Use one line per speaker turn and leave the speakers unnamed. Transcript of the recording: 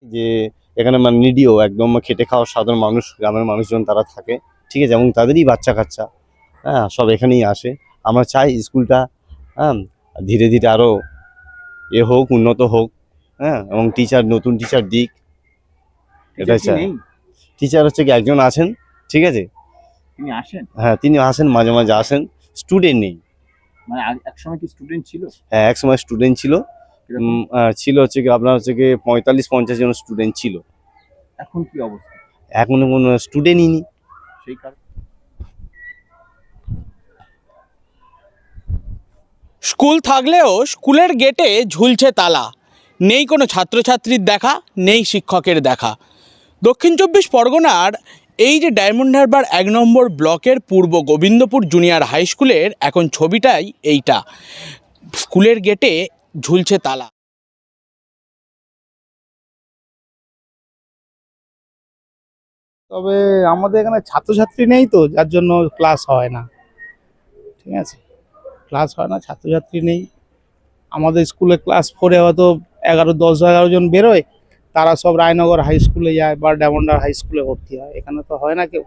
যে এখানে মানে নিডিও একদম খেটে খাওয়া সাধারণ মানুষ, গ্রামের মানুষজন তারা থাকে, ঠিক আছে, এবং তাদেরই বাচ্চা কাচ্চা, হ্যাঁ, সব এখানেই আসে। আমরা চাই স্কুলটা, হ্যাঁ, ধীরে ধীরে আরও হোক, উন্নত হোক, হ্যাঁ, এবং নতুন টিচার দিক, এটা চাই। টিচার হচ্ছে কি একজন আছেন, ঠিক আছে,
তিনি আসেন?
হ্যাঁ, তিনি আসেন, মাঝে মাঝে আসেন। স্টুডেন্ট নেই।
মানে একসময় কি স্টুডেন্ট ছিল?
হ্যাঁ, এক সময় স্টুডেন্ট ছিল। ছিল হচ্ছে কি আপনার হচ্ছে কি 45-50 জন স্টুডেন্ট ছিল।
এখন কি অবস্থা?
এখন কোনো স্টুডেন্টই নেই।
সেই কারণে
স্কুল থাকলেও স্কুলের গেটে ঝুলছে তালা, নেই কোনো ছাত্রছাত্রীর দেখা, নেই শিক্ষকের দেখা। দক্ষিণ চব্বিশ পরগনার এই যে ডায়মন্ড হারবার 1 নম্বর ব্লকের পূর্ব গোবিন্দপুর জুনিয়র হাই স্কুলের এখন ছবিটাই এইটা। স্কুলের গেটে ঝুলছে তালা।
তবে আমাদের এখানে ছাত্রছাত্রী নেই, তো যার জন্য ক্লাস হয় না। ঠিক আছে, ক্লাস হয় না, ছাত্রছাত্রী নেই। আমাদের স্কুলে ক্লাস 4-এ হয়তো 10-11 জন বেরোয়, তারা সব রায়নগর হাই স্কুলে যায় বা ডায়মন্ড হাই স্কুলে ভর্তি হয়। এখানে তো হয় না কেউ।